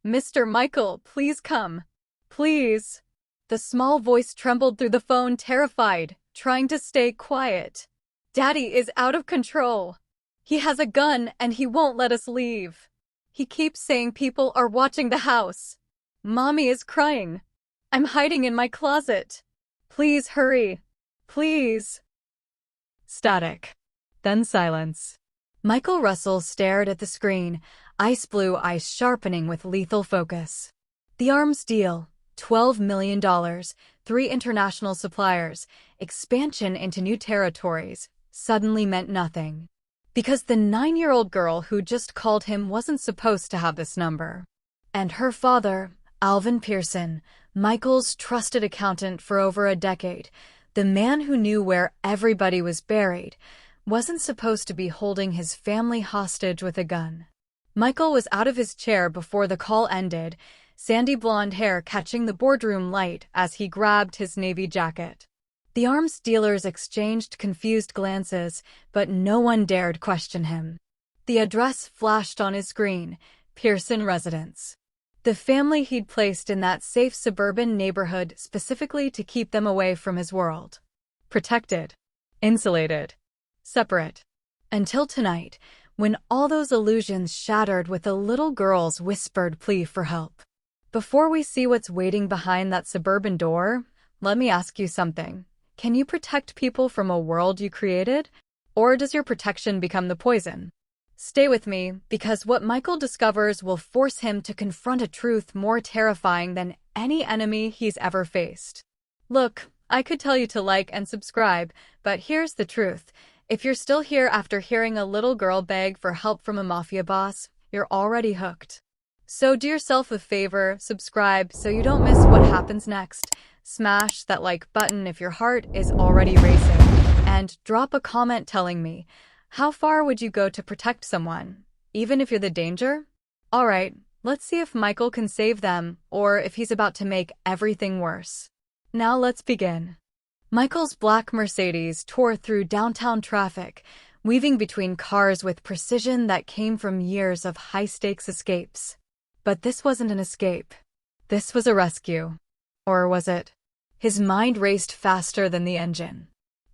Mr. Michael, please come. Please. The small voice trembled through the phone, terrified, trying to stay quiet. Daddy is out of control. He has a gun and he won't let us leave. He keeps saying people are watching the house. Mommy is crying. I'm hiding in my closet. Please hurry. Please. Static. Then silence. Michael Russell stared at the screen, ice blue eyes sharpening with lethal focus. The arms deal, $12 million, 3 international suppliers, expansion into new territories, suddenly meant nothing. Because the 9-year-old girl who just called him wasn't supposed to have this number. And her father, Alvin Pearson, Michael's trusted accountant for over a decade, the man who knew where everybody was buried, wasn't supposed to be holding his family hostage with a gun. Michael was out of his chair before the call ended, sandy blonde hair catching the boardroom light as he grabbed his navy jacket. The arms dealers exchanged confused glances, but no one dared question him. The address flashed on his screen, Pearson Residence. The family he'd placed in that safe suburban neighborhood specifically to keep them away from his world. Protected. Insulated. Separate. Until tonight, when all those illusions shattered with a little girl's whispered plea for help. Before we see what's waiting behind that suburban door, let me ask you something. Can you protect people from a world you created? Or does your protection become the poison? Stay with me, because what Michael discovers will force him to confront a truth more terrifying than any enemy he's ever faced. Look, I could tell you to like and subscribe, but here's the truth. If you're still here after hearing a little girl beg for help from a mafia boss, you're already hooked. So do yourself a favor, subscribe so you don't miss what happens next. Smash that like button if your heart is already racing. And drop a comment telling me, how far would you go to protect someone, even if you're the danger? Alright, let's see if Michael can save them, or if he's about to make everything worse. Now let's begin. Michael's black Mercedes tore through downtown traffic, weaving between cars with precision that came from years of high-stakes escapes. But this wasn't an escape. This was a rescue. Or was it? His mind raced faster than the engine.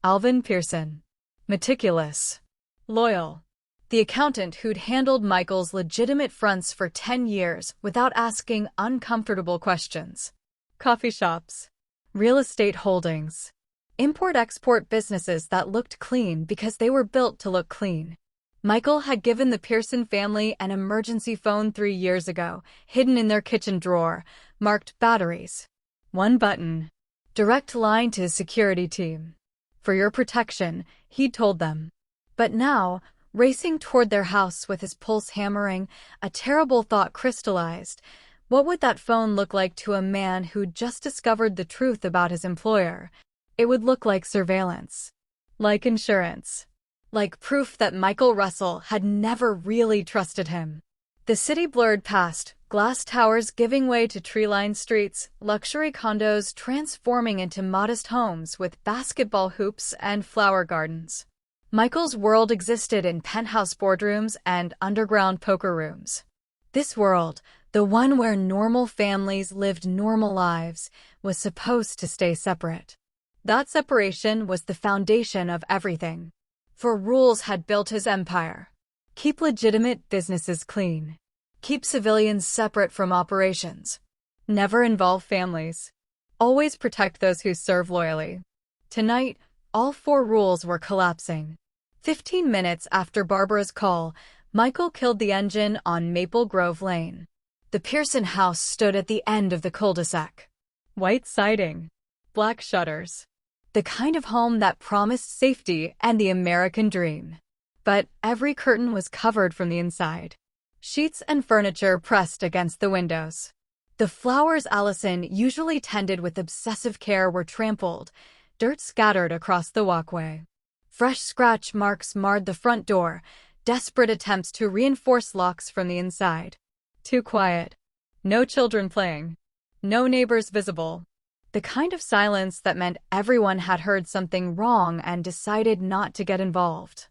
Alvin Pearson. Meticulous. Loyal. The accountant who'd handled Michael's legitimate fronts for 10 years without asking uncomfortable questions. Coffee shops. Real estate holdings. Import-export businesses that looked clean because they were built to look clean. Michael had given the Pearson family an emergency phone 3 years ago, hidden in their kitchen drawer, marked batteries. 1 button. Direct line to his security team. For your protection, he'd told them. But now, racing toward their house with his pulse hammering, a terrible thought crystallized. What would that phone look like to a man who'd just discovered the truth about his employer? It would look like surveillance. Like insurance. Like proof that Michael Russell had never really trusted him. The city blurred past, glass towers giving way to tree-lined streets, luxury condos transforming into modest homes with basketball hoops and flower gardens. Michael's world existed in penthouse boardrooms and underground poker rooms. This world, the one where normal families lived normal lives, was supposed to stay separate. That separation was the foundation of everything. For rules had built his empire. Keep legitimate businesses clean. Keep civilians separate from operations. Never involve families. Always protect those who serve loyally. Tonight, all 4 rules were collapsing. 15 minutes after Barbara's call, Michael killed the engine on Maple Grove Lane. The Pearson house stood at the end of the cul-de-sac. White siding. Black shutters. The kind of home that promised safety and the American dream. But every curtain was covered from the inside. Sheets and furniture pressed against the windows. The flowers Allison usually tended with obsessive care were trampled, dirt scattered across the walkway. Fresh scratch marks marred the front door, desperate attempts to reinforce locks from the inside. Too quiet. No children playing. No neighbors visible. The kind of silence that meant everyone had heard something wrong and decided not to get involved.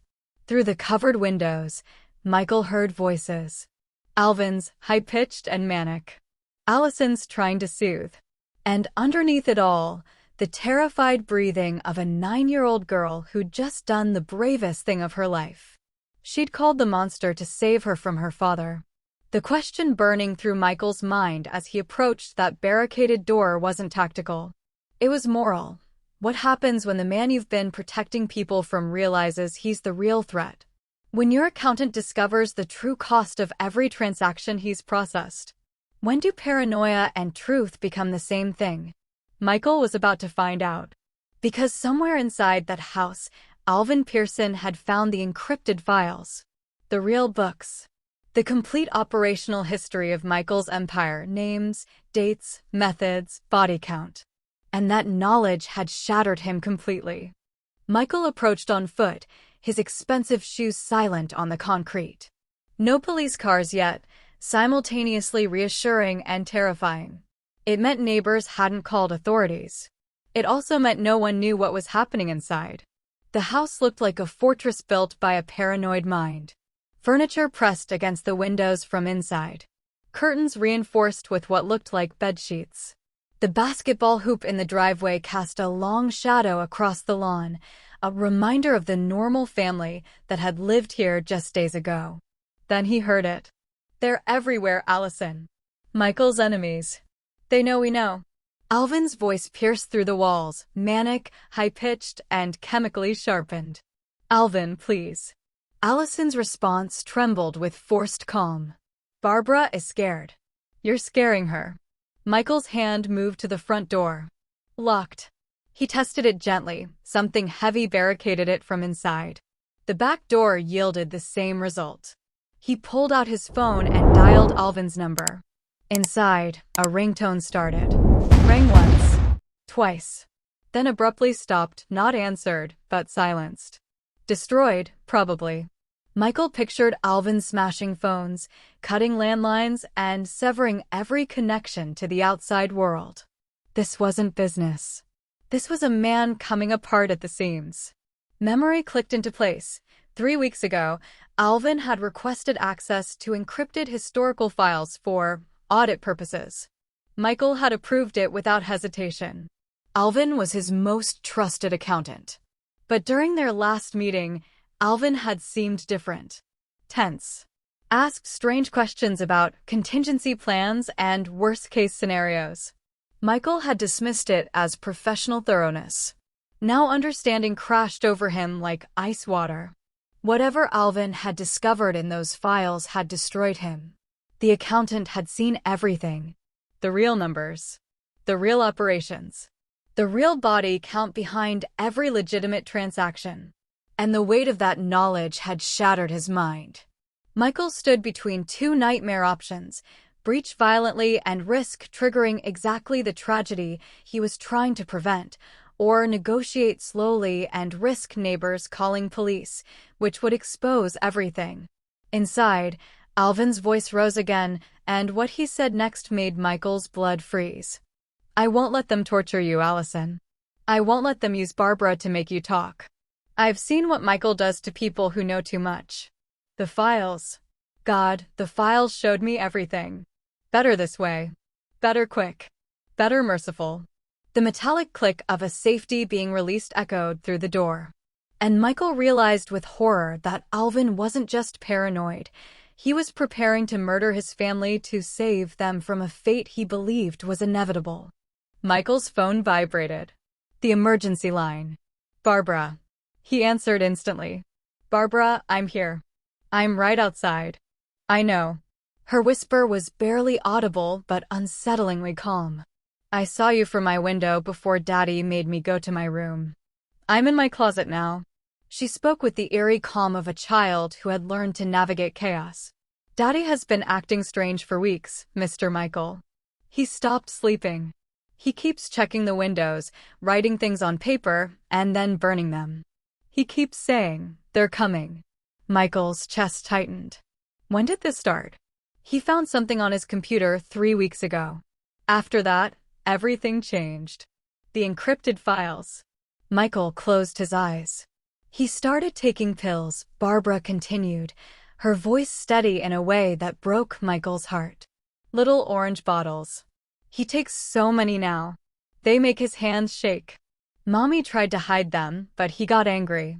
Through the covered windows, Michael heard voices. Alvin's high-pitched and manic. Allison's trying to soothe. And underneath it all, the terrified breathing of a 9-year-old girl who'd just done the bravest thing of her life. She'd called the monster to save her from her father. The question burning through Michael's mind as he approached that barricaded door wasn't tactical. It was moral. What happens when the man you've been protecting people from realizes he's the real threat? When your accountant discovers the true cost of every transaction he's processed? When do paranoia and truth become the same thing? Michael was about to find out. Because somewhere inside that house, Alvin Pearson had found the encrypted files. The real books. The complete operational history of Michael's empire, names, dates, methods, body count. And that knowledge had shattered him completely. Michael approached on foot, his expensive shoes silent on the concrete. No police cars yet, simultaneously reassuring and terrifying. It meant neighbors hadn't called authorities. It also meant no one knew what was happening inside. The house looked like a fortress built by a paranoid mind. Furniture pressed against the windows from inside. Curtains reinforced with what looked like bedsheets. The basketball hoop in the driveway cast a long shadow across the lawn, a reminder of the normal family that had lived here just days ago. Then he heard it. They're everywhere, Allison. Michael's enemies. They know we know. Alvin's voice pierced through the walls, manic, high-pitched, and chemically sharpened. Alvin, please. Allison's response trembled with forced calm. Barbara is scared. You're scaring her. Michael's hand moved to the front door. Locked. He tested it gently. Something heavy barricaded it from inside. The back door yielded the same result. He pulled out his phone and dialed Alvin's number. Inside, a ringtone started. Rang once. Twice. Then abruptly stopped, not answered, but silenced. Destroyed, probably. Michael pictured Alvin smashing phones, cutting landlines, and severing every connection to the outside world. This wasn't business. This was a man coming apart at the seams. Memory clicked into place. 3 weeks ago, Alvin had requested access to encrypted historical files for audit purposes. Michael had approved it without hesitation. Alvin was his most trusted accountant. But during their last meeting, Alvin had seemed different. Tense. Asked strange questions about contingency plans and worst-case scenarios. Michael had dismissed it as professional thoroughness. Now understanding crashed over him like ice water. Whatever Alvin had discovered in those files had destroyed him. The accountant had seen everything. The real numbers. The real operations. The real body count behind every legitimate transaction. And the weight of that knowledge had shattered his mind. Michael stood between two nightmare options: breach violently and risk triggering exactly the tragedy he was trying to prevent, or negotiate slowly and risk neighbors calling police, which would expose everything. Inside, Alvin's voice rose again, and what he said next made Michael's blood freeze. I won't let them torture you, Allison. I won't let them use Barbara to make you talk. I've seen what Michael does to people who know too much. The files. God, the files showed me everything. Better this way. Better quick. Better merciful. The metallic click of a safety being released echoed through the door. And Michael realized with horror that Alvin wasn't just paranoid. He was preparing to murder his family to save them from a fate he believed was inevitable. Michael's phone vibrated. The emergency line. Barbara. He answered instantly. Barbara, I'm here. I'm right outside. I know. Her whisper was barely audible but unsettlingly calm. I saw you from my window before Daddy made me go to my room. I'm in my closet now. She spoke with the eerie calm of a child who had learned to navigate chaos. Daddy has been acting strange for weeks, Mr. Michael. He stopped sleeping. He keeps checking the windows, writing things on paper, and then burning them. He keeps saying, they're coming. Michael's chest tightened. When did this start? He found something on his computer 3 weeks ago. After that, everything changed. The encrypted files. Michael closed his eyes. He started taking pills, Barbara continued, her voice steady in a way that broke Michael's heart. Little orange bottles. He takes so many now. They make his hands shake. Mommy tried to hide them, but he got angry.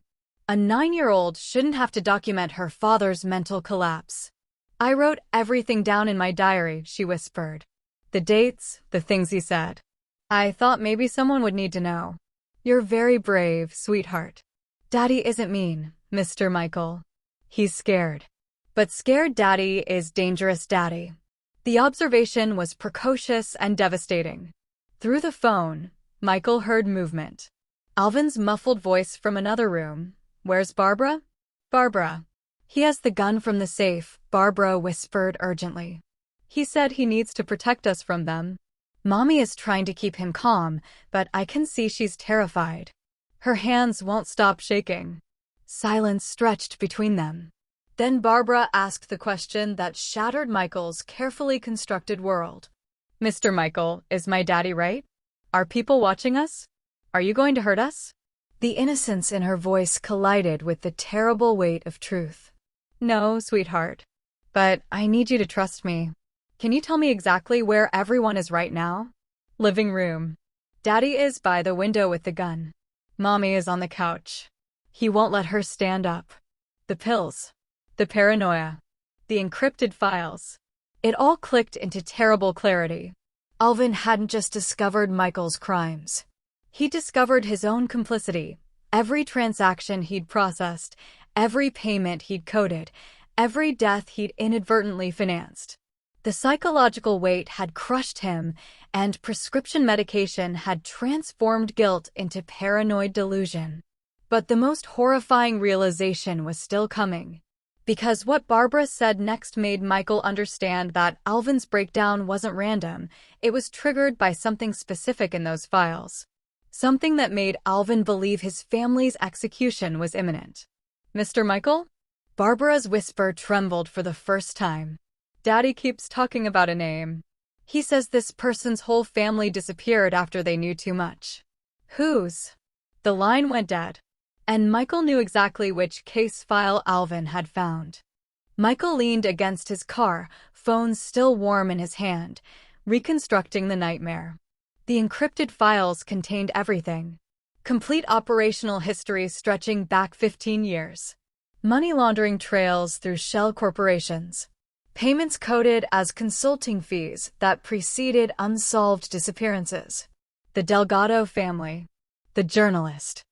A 9-year-old shouldn't have to document her father's mental collapse. I wrote everything down in my diary, she whispered. The dates, the things he said. I thought maybe someone would need to know. You're very brave, sweetheart. Daddy isn't mean, Mr. Michael. He's scared. But scared daddy is dangerous daddy. The observation was precocious and devastating. Through the phone, Michael heard movement. Alvin's muffled voice from another room. Where's Barbara? Barbara. He has the gun from the safe, Barbara whispered urgently. He said he needs to protect us from them. Mommy is trying to keep him calm, but I can see she's terrified. Her hands won't stop shaking. Silence stretched between them. Then Barbara asked the question that shattered Michael's carefully constructed world. Mr. Michael, is my daddy right? Are people watching us? Are you going to hurt us? The innocence in her voice collided with the terrible weight of truth. No, sweetheart. But I need you to trust me. Can you tell me exactly where everyone is right now? Living room. Daddy is by the window with the gun. Mommy is on the couch. He won't let her stand up. The pills. The paranoia. The encrypted files. It all clicked into terrible clarity. Alvin hadn't just discovered Michael's crimes. He discovered his own complicity. Every transaction he'd processed, every payment he'd coded, every death he'd inadvertently financed. The psychological weight had crushed him, and prescription medication had transformed guilt into paranoid delusion. But the most horrifying realization was still coming. Because what Barbara said next made Michael understand that Alvin's breakdown wasn't random, it was triggered by something specific in those files. Something that made Alvin believe his family's execution was imminent. Mr. Michael? Barbara's whisper trembled for the first time. Daddy keeps talking about a name. He says this person's whole family disappeared after they knew too much. Whose? The line went dead. And Michael knew exactly which case file Alvin had found. Michael leaned against his car, phone still warm in his hand, reconstructing the nightmare. The encrypted files contained everything. Complete operational history stretching back 15 years. Money laundering trails through shell corporations. Payments coded as consulting fees that preceded unsolved disappearances. The Delgado family. The journalist.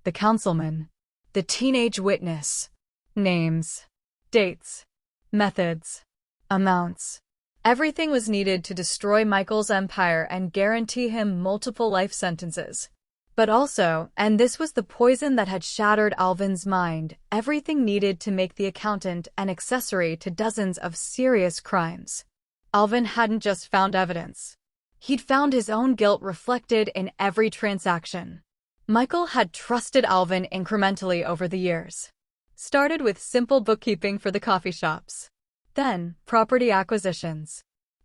The councilman. The teenage witness. Names. Dates. Methods. Amounts. Everything was needed to destroy Michael's empire and guarantee him multiple life sentences. But also, and this was the poison that had shattered Alvin's mind, everything needed to make the accountant an accessory to dozens of serious crimes. Alvin hadn't just found evidence. He'd found his own guilt reflected in every transaction. Michael had trusted Alvin incrementally over the years. Started with simple bookkeeping for the coffee shops. Then, property acquisitions.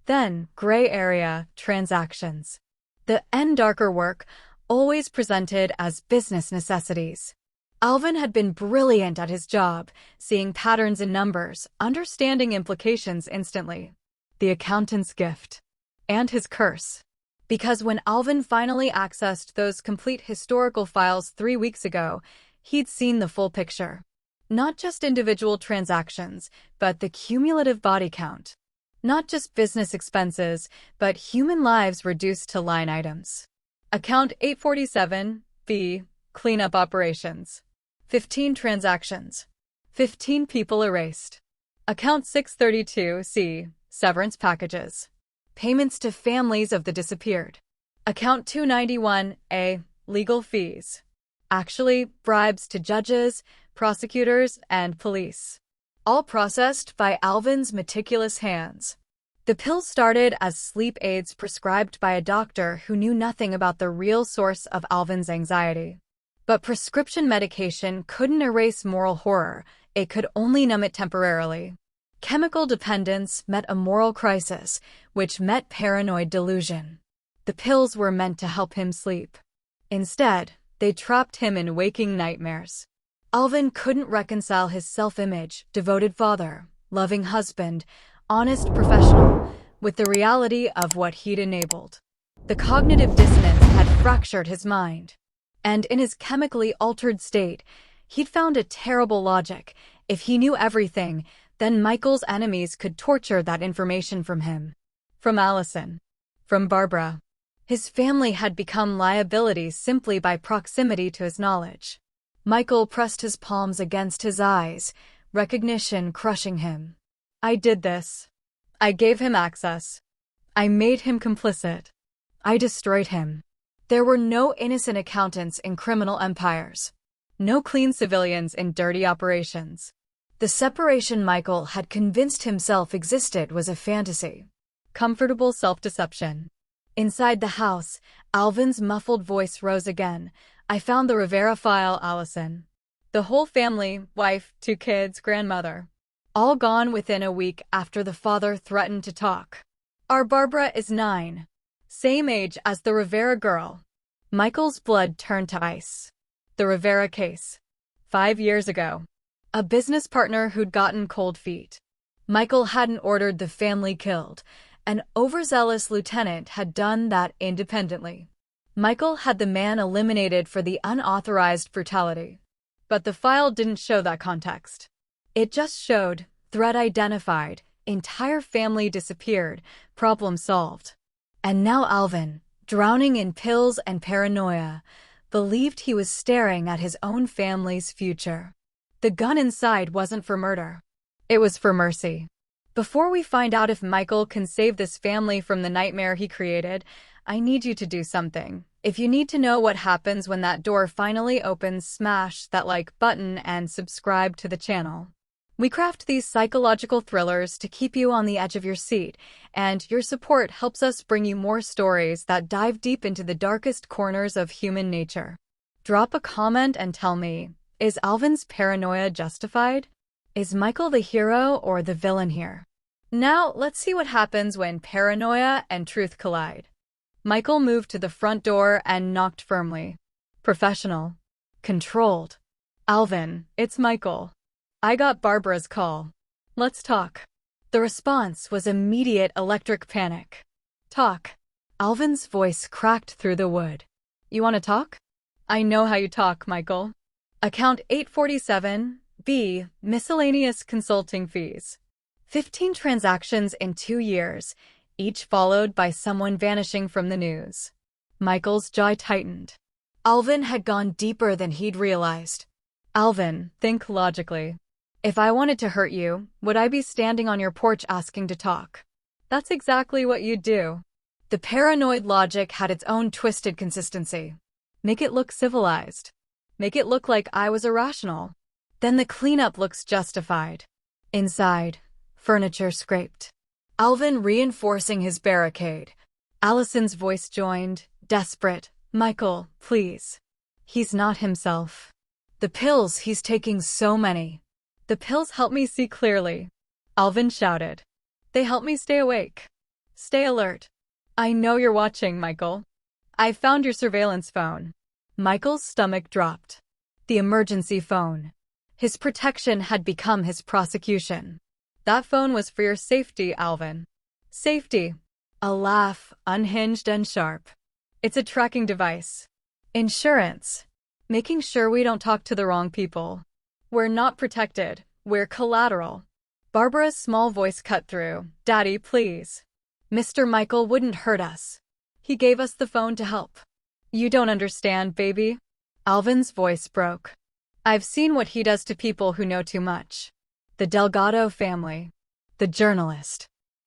Then, gray area transactions. The darker work, always presented as business necessities. Alvin had been brilliant at his job, seeing patterns in numbers, understanding implications instantly. The accountant's gift. And his curse. Because when Alvin finally accessed those complete historical files 3 weeks ago, he'd seen the full picture. Not just individual transactions, but the cumulative body count. Not just business expenses, but human lives reduced to line items. Account 847, B, cleanup operations. 15 transactions. 15 people erased. Account 632, C, severance packages. Payments to families of the disappeared. Account 291, A, legal fees. Actually, bribes to judges, prosecutors, and police. All processed by Alvin's meticulous hands. The pills started as sleep aids prescribed by a doctor who knew nothing about the real source of Alvin's anxiety. But prescription medication couldn't erase moral horror, it could only numb it temporarily. Chemical dependence met a moral crisis, which met paranoid delusion. The pills were meant to help him sleep. Instead, they trapped him in waking nightmares. Alvin couldn't reconcile his self-image, devoted father, loving husband, honest professional, with the reality of what he'd enabled. The cognitive dissonance had fractured his mind. And in his chemically altered state, he'd found a terrible logic. If he knew everything, then Michael's enemies could torture that information from him. From Allison. From Barbara. His family had become liabilities simply by proximity to his knowledge. Michael pressed his palms against his eyes, recognition crushing him. I did this. I gave him access. I made him complicit. I destroyed him. There were no innocent accountants in criminal empires. No clean civilians in dirty operations. The separation Michael had convinced himself existed was a fantasy. Comfortable self-deception. Inside the house, Alvin's muffled voice rose again. I found the Rivera file, Allison. The whole family, wife, 2 kids, grandmother. All gone within a week after the father threatened to talk. Our Barbara is 9. Same age as the Rivera girl. Michael's blood turned to ice. The Rivera case. 5 years ago. A business partner who'd gotten cold feet. Michael hadn't ordered the family killed. An overzealous lieutenant had done that independently. Michael had the man eliminated for the unauthorized brutality. But the file didn't show that context. It just showed, threat identified, entire family disappeared, problem solved. And now Alvin, drowning in pills and paranoia, believed he was staring at his own family's future. The gun inside wasn't for murder. It was for mercy. Before we find out if Michael can save this family from the nightmare he created, I need you to do something. If you need to know what happens when that door finally opens, smash that like button and subscribe to the channel. We craft these psychological thrillers to keep you on the edge of your seat, and your support helps us bring you more stories that dive deep into the darkest corners of human nature. Drop a comment and tell me, is Alvin's paranoia justified? Is Michael the hero or the villain here? Now, let's see what happens when paranoia and truth collide. Michael moved to the front door and knocked firmly. Professional. Controlled. Alvin, it's Michael. I got Barbara's call. Let's talk. The response was immediate electric panic. Talk. Alvin's voice cracked through the wood. You want to talk? I know how you talk, Michael. Account 847, B, miscellaneous consulting fees. 15 transactions in 2 years, each followed by someone vanishing from the news. Michael's jaw tightened. Alvin had gone deeper than he'd realized. Alvin, think logically. If I wanted to hurt you, would I be standing on your porch asking to talk? That's exactly what you'd do. The paranoid logic had its own twisted consistency. Make it look civilized. Make it look like I was irrational. Then the cleanup looks justified. Inside, furniture scraped. Alvin reinforcing his barricade. Allison's voice joined, desperate. Michael, please. He's not himself. The pills he's taking so many. The pills help me see clearly. Alvin shouted. They help me stay awake. Stay alert. I know you're watching, Michael. I found your surveillance phone. Michael's stomach dropped. The emergency phone. His protection had become his prosecution. That phone was for your safety, Alvin. Safety. A laugh, unhinged and sharp. It's a tracking device. Insurance. Making sure we don't talk to the wrong people. We're not protected. We're collateral. Barbara's small voice cut through. Daddy, please. Mr. Michael wouldn't hurt us. He gave us the phone to help. You don't understand, baby. Alvin's voice broke. I've seen what he does to people who know too much. The Delgado family. The journalist.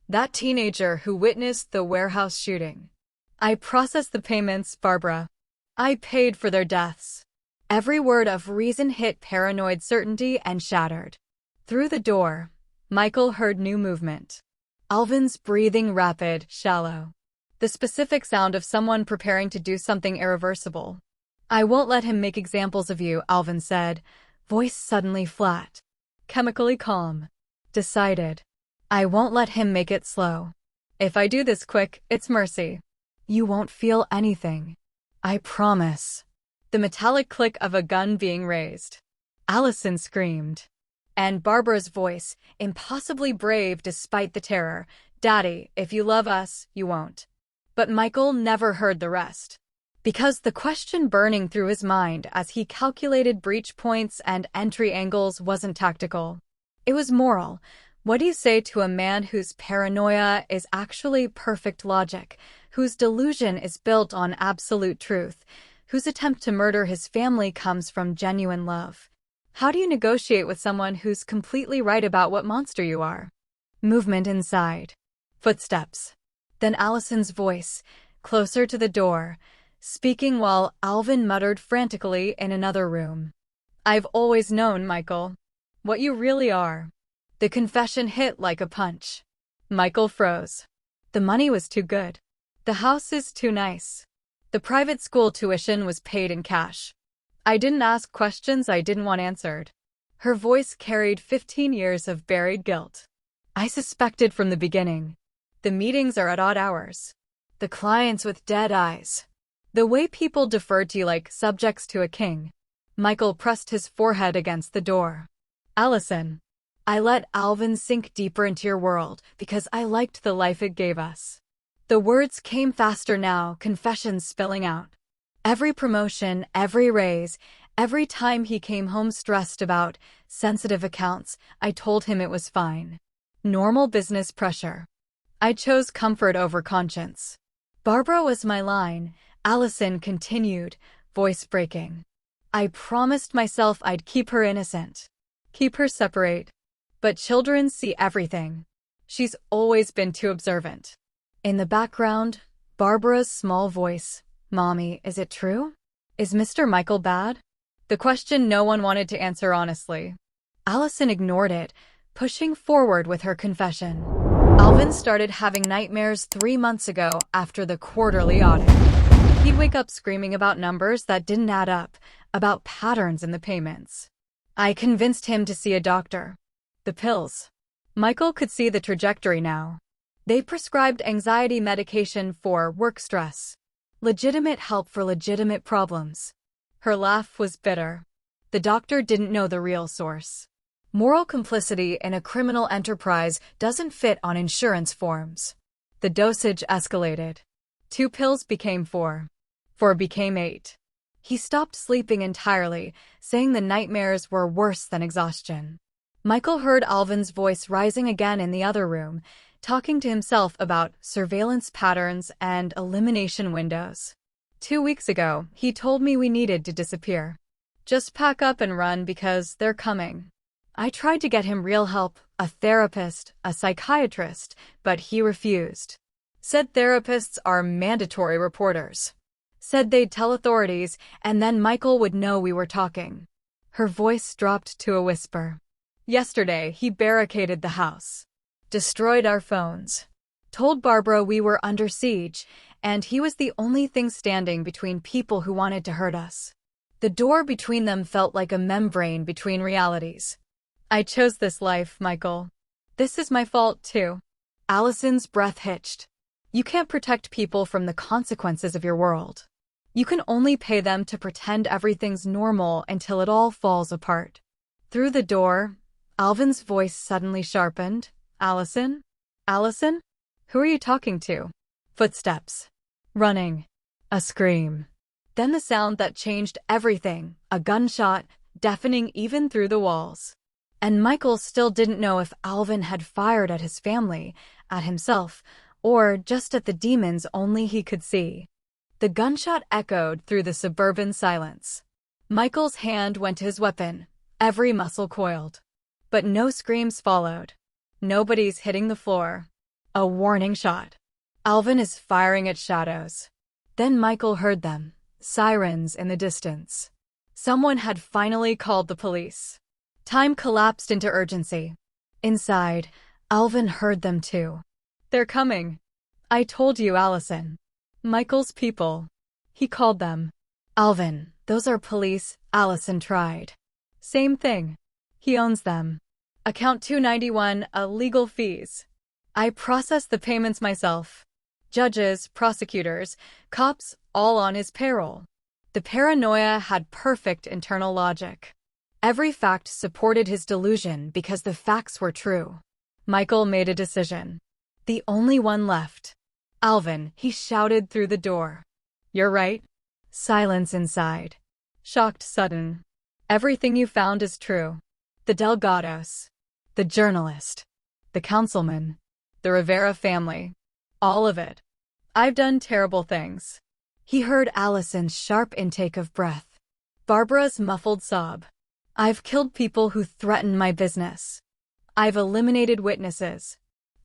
That teenager who witnessed the warehouse shooting. I processed the payments, Barbara. I paid for their deaths. Every word of reason hit paranoid certainty and shattered. Through the door, Michael heard new movement. Alvin's breathing rapid, shallow. The specific sound of someone preparing to do something irreversible. I won't let him make examples of you, Alvin said, voice suddenly flat. Chemically calm. Decided. I won't let him make it slow. If I do this quick, it's mercy. You won't feel anything. I promise. The metallic click of a gun being raised. Allison screamed. And Barbara's voice, impossibly brave despite the terror. Daddy, if you love us, you won't. But Michael never heard the rest. Because the question burning through his mind as he calculated breach points and entry angles wasn't tactical. It was moral. What do you say to a man whose paranoia is actually perfect logic, whose delusion is built on absolute truth, whose attempt to murder his family comes from genuine love? How do you negotiate with someone who's completely right about what monster you are? Movement inside. Footsteps. Then Allison's voice, closer to the door, speaking while Alvin muttered frantically in another room. I've always known, Michael, what you really are. The confession hit like a punch. Michael froze. The money was too good. The house is too nice. The private school tuition was paid in cash. I didn't ask questions I didn't want answered. Her voice carried 15 years of buried guilt. I suspected from the beginning. The meetings are at odd hours. The clients with dead eyes. The way people deferred to you like subjects to a king. Michael pressed his forehead against the door. Allison, I let Alvin sink deeper into your world because I liked the life it gave us. The words came faster now, confessions spilling out. Every promotion, every raise, every time he came home stressed about sensitive accounts, I told him it was fine. Normal business pressure. I chose comfort over conscience. Barbara was my line, Allison continued, voice breaking. I promised myself I'd keep her innocent. Keep her separate. But children see everything. She's always been too observant. In the background, Barbara's small voice. Mommy, is it true? Is Mr. Michael bad? The question no one wanted to answer honestly. Allison ignored it, pushing forward with her confession. Alvin started having nightmares 3 months ago after the quarterly audit. He'd wake up screaming about numbers that didn't add up, about patterns in the payments. I convinced him to see a doctor. The pills. Michael could see the trajectory now. They prescribed anxiety medication for work stress. Legitimate help for legitimate problems. Her laugh was bitter. The doctor didn't know the real source. Moral complicity in a criminal enterprise doesn't fit on insurance forms. The dosage escalated. 2 pills became 4. 4 became 8. He stopped sleeping entirely, saying the nightmares were worse than exhaustion. Michael heard Alvin's voice rising again in the other room, talking to himself about surveillance patterns and elimination windows. 2 weeks ago, he told me we needed to disappear. Just pack up and run because they're coming. I tried to get him real help, a therapist, a psychiatrist, but he refused. Said therapists are mandatory reporters. Said they'd tell authorities, and then Michael would know we were talking. Her voice dropped to a whisper. Yesterday, he barricaded the house. Destroyed our phones. Told Barbara we were under siege, and he was the only thing standing between people who wanted to hurt us. The door between them felt like a membrane between realities. I chose this life, Michael. This is my fault, too. Allison's breath hitched. You can't protect people from the consequences of your world. You can only pay them to pretend everything's normal until it all falls apart. Through the door, Alvin's voice suddenly sharpened. Allison? Allison? Who are you talking to? Footsteps. Running. A scream. Then the sound that changed everything, a gunshot, deafening even through the walls. And Michael still didn't know if Alvin had fired at his family, at himself, or just at the demons only he could see. The gunshot echoed through the suburban silence. Michael's hand went to his weapon, every muscle coiled. But no screams followed. Nobody's hitting the floor. A warning shot. Alvin is firing at shadows. Then Michael heard them, sirens in the distance. Someone had finally called the police. Time collapsed into urgency. Inside, Alvin heard them too. They're coming. I told you, Allison. Michael's people. He called them. Alvin, those are police, Allison tried. Same thing. He owns them. Account 291, legal fees. I process the payments myself. Judges, prosecutors, cops, all on his payroll. The paranoia had perfect internal logic. Every fact supported his delusion because the facts were true. Michael made a decision. The only one left. Alvin, he shouted through the door. You're right. Silence inside. Shocked sudden. Everything you found is true. The Delgados. The journalist. The councilman. The Rivera family. All of it. I've done terrible things. He heard Allison's sharp intake of breath. Barbara's muffled sob. I've killed people who threaten my business. I've eliminated witnesses.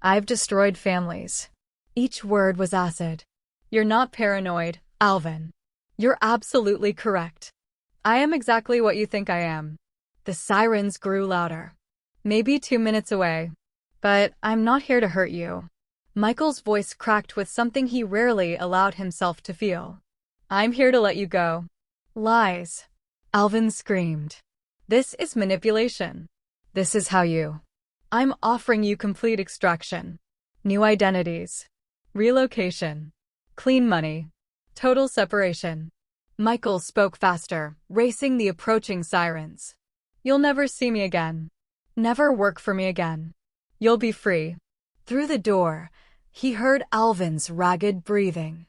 I've destroyed families. Each word was acid. You're not paranoid, Alvin. You're absolutely correct. I am exactly what you think I am. The sirens grew louder. Maybe 2 minutes away. But I'm not here to hurt you. Michael's voice cracked with something he rarely allowed himself to feel. I'm here to let you go. Lies. Alvin screamed. This is manipulation. This is how you. I'm offering you complete extraction. New identities. Relocation. Clean money. Total separation. Michael spoke faster, racing the approaching sirens. You'll never see me again. Never work for me again. You'll be free. Through the door, he heard Alvin's ragged breathing.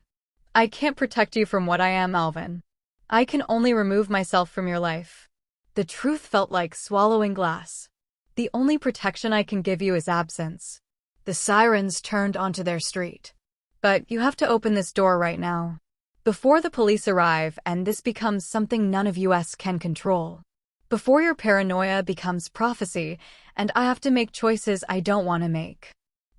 I can't protect you from what I am, Alvin. I can only remove myself from your life. The truth felt like swallowing glass. The only protection I can give you is absence. The sirens turned onto their street. But you have to open this door right now. Before the police arrive and this becomes something none of us can control. Before your paranoia becomes prophecy and I have to make choices I don't want to make.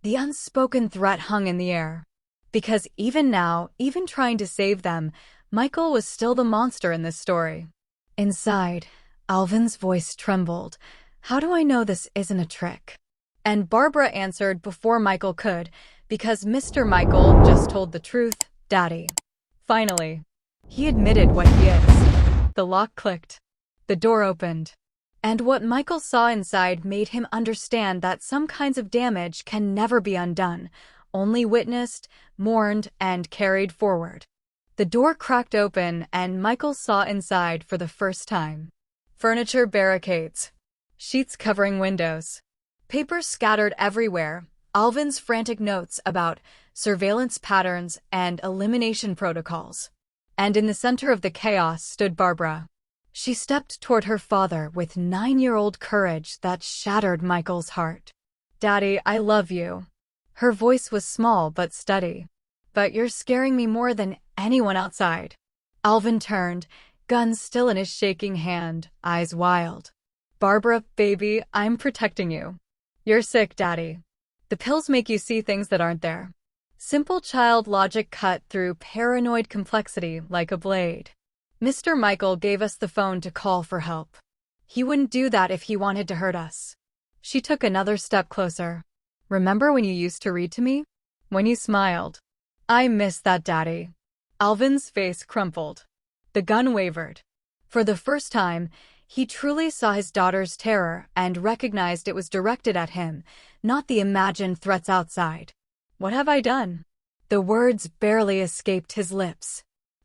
The unspoken threat hung in the air. Because even now, even trying to save them, Michael was still the monster in this story. Inside, Alvin's voice trembled. How do I know this isn't a trick? And Barbara answered before Michael could, because Mr. Michael just told the truth, Daddy. Finally, he admitted what he is. The lock clicked. The door opened. And what Michael saw inside made him understand that some kinds of damage can never be undone, only witnessed, mourned, and carried forward. The door cracked open and Michael saw inside for the first time. Furniture barricades. Sheets covering windows. Papers scattered everywhere. Alvin's frantic notes about surveillance patterns and elimination protocols. And in the center of the chaos stood Barbara. She stepped toward her father with 9-year-old courage that shattered Michael's heart. Daddy, I love you. Her voice was small but steady. But you're scaring me more than anyone outside. Alvin turned, gun still in his shaking hand, eyes wild. Barbara, baby, I'm protecting you. You're sick, Daddy. The pills make you see things that aren't there. Simple child logic cut through paranoid complexity like a blade. Mr. Michael gave us the phone to call for help. He wouldn't do that if he wanted to hurt us. She took another step closer. Remember when you used to read to me? When you smiled. I miss that, Daddy. Alvin's face crumpled. The gun wavered. For the first time, he truly saw his daughter's terror and recognized it was directed at him, not the imagined threats outside. What have I done? The words barely escaped his lips.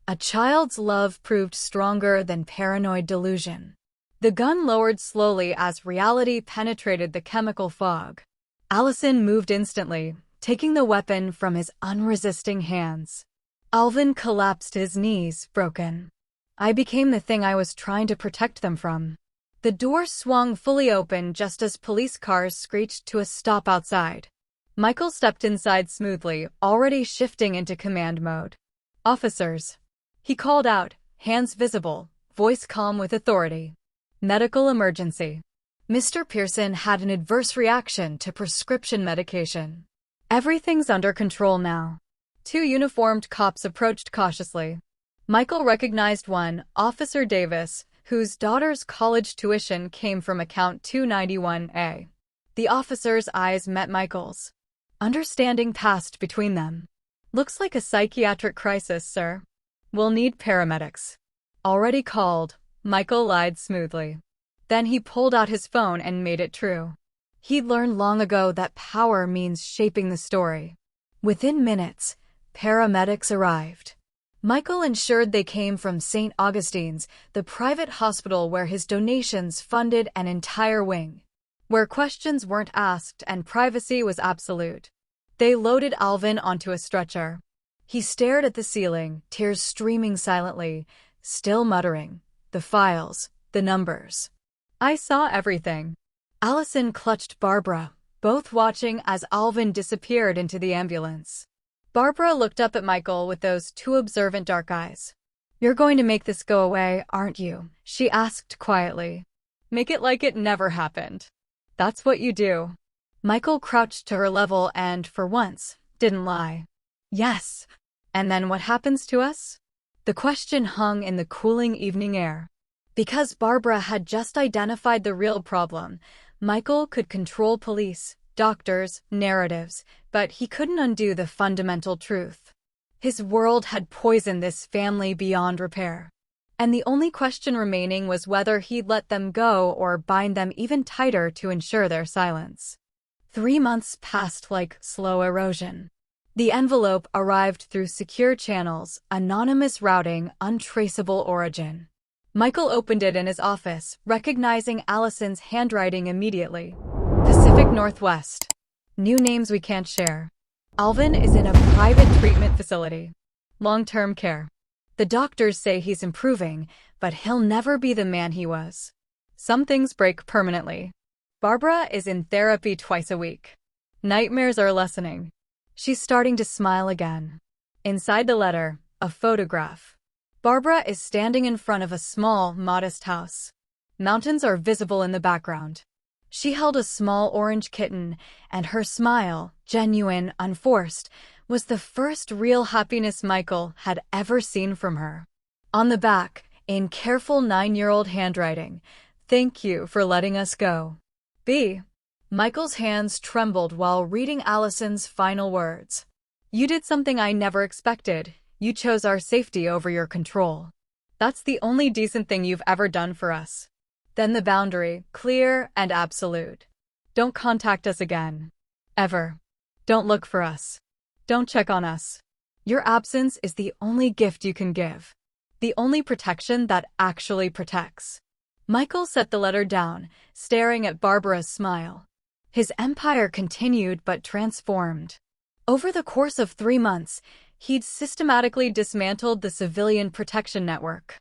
A child's love proved stronger than paranoid delusion. The gun lowered slowly as reality penetrated the chemical fog. Allison moved instantly, taking the weapon from his unresisting hands. Alvin collapsed to his knees, broken. I became the thing I was trying to protect them from. The door swung fully open just as police cars screeched to a stop outside. Michael stepped inside smoothly, already shifting into command mode. Officers. He called out, hands visible, voice calm with authority. Medical emergency. Mr. Pearson had an adverse reaction to prescription medication. Everything's under control now. 2 uniformed cops approached cautiously. Michael recognized one, Officer Davis, whose daughter's college tuition came from account 291A. The officer's eyes met Michael's. Understanding passed between them. Looks like a psychiatric crisis, sir. We'll need paramedics. Already called, Michael lied smoothly. Then he pulled out his phone and made it true. He'd learned long ago that power means shaping the story. Within minutes, paramedics arrived. Michael ensured they came from St. Augustine's, the private hospital where his donations funded an entire wing, where questions weren't asked and privacy was absolute. They loaded Alvin onto a stretcher. He stared at the ceiling, tears streaming silently, still muttering, "The files, the numbers." "I saw everything." Allison clutched Barbara, both watching as Alvin disappeared into the ambulance. Barbara looked up at Michael with those two observant dark eyes. "You're going to make this go away, aren't you?" she asked quietly. "Make it like it never happened. That's what you do." Michael crouched to her level and, for once, didn't lie. "Yes. And then what happens to us?" The question hung in the cooling evening air. Because Barbara had just identified the real problem, Michael could control police, doctors, narratives, but he couldn't undo the fundamental truth. His world had poisoned this family beyond repair. And the only question remaining was whether he'd let them go or bind them even tighter to ensure their silence. 3 months passed like slow erosion. The envelope arrived through secure channels, anonymous routing, untraceable origin. Michael opened it in his office, recognizing Allison's handwriting immediately. Pacific Northwest. New names we can't share. Alvin is in a private treatment facility. Long-term care. The doctors say he's improving, but he'll never be the man he was. Some things break permanently. Barbara is in therapy twice a week. Nightmares are lessening. She's starting to smile again. Inside the letter, a photograph. Barbara is standing in front of a small, modest house. Mountains are visible in the background. She held a small orange kitten, and her smile, genuine, unforced, was the first real happiness Michael had ever seen from her. On the back, in careful 9-year-old handwriting, "Thank you for letting us go. B." Michael's hands trembled while reading Allison's final words. "You did something I never expected. You chose our safety over your control. That's the only decent thing you've ever done for us." Then the boundary, clear and absolute. "Don't contact us again. Ever. Don't look for us. Don't check on us. Your absence is the only gift you can give. The only protection that actually protects." Michael set the letter down, staring at Barbara's smile. His empire continued but transformed. Over the course of 3 months, he'd systematically dismantled the civilian protection network.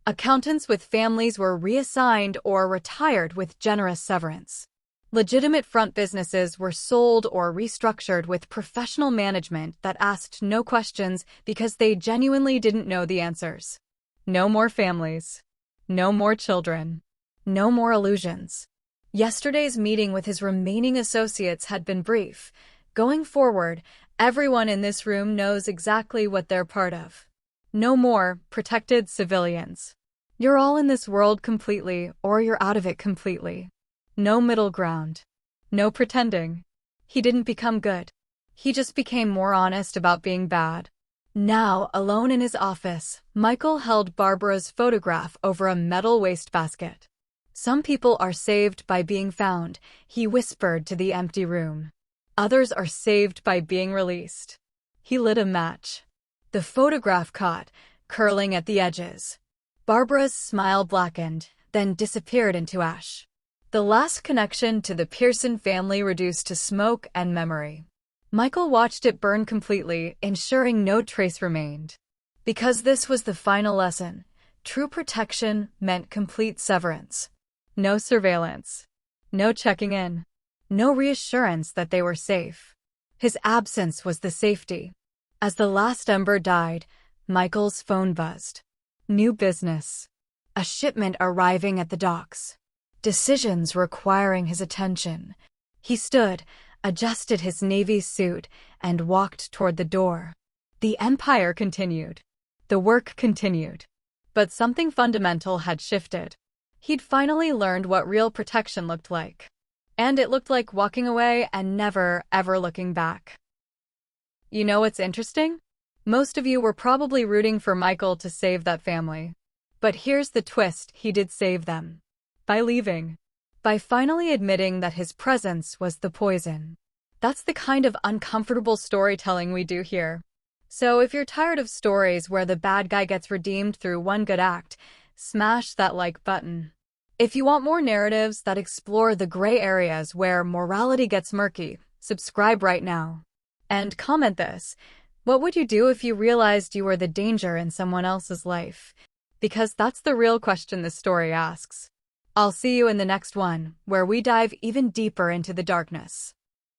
Accountants with families were reassigned or retired with generous severance. Legitimate front businesses were sold or restructured with professional management that asked no questions because they genuinely didn't know the answers. No more families. No more children. No more illusions. Yesterday's meeting with his remaining associates had been brief. Going forward, everyone in this room knows exactly what they're part of. No more protected civilians. You're all in this world completely, or you're out of it completely. No middle ground. No pretending. He didn't become good. He just became more honest about being bad. Now, alone in his office, Michael held Barbara's photograph over a metal wastebasket. "Some people are saved by being found," he whispered to the empty room. "Others are saved by being released." He lit a match. The photograph caught, curling at the edges. Barbara's smile blackened, then disappeared into ash. The last connection to the Pearson family reduced to smoke and memory. Michael watched it burn completely, ensuring no trace remained. Because this was the final lesson, true protection meant complete severance. No surveillance. No checking in. No reassurance that they were safe. His absence was the safety. As the last ember died, Michael's phone buzzed. New business. A shipment arriving at the docks. Decisions requiring his attention. He stood, adjusted his navy suit, and walked toward the door. The empire continued. The work continued. But something fundamental had shifted. He'd finally learned what real protection looked like. And it looked like walking away and never, ever looking back. You know what's interesting? Most of you were probably rooting for Michael to save that family. But here's the twist: he did save them. By leaving. By finally admitting that his presence was the poison. That's the kind of uncomfortable storytelling we do here. So if you're tired of stories where the bad guy gets redeemed through one good act, smash that like button. If you want more narratives that explore the gray areas where morality gets murky, subscribe right now. And comment this. What would you do if you realized you were the danger in someone else's life? Because that's the real question this story asks. I'll see you in the next one, where we dive even deeper into the darkness.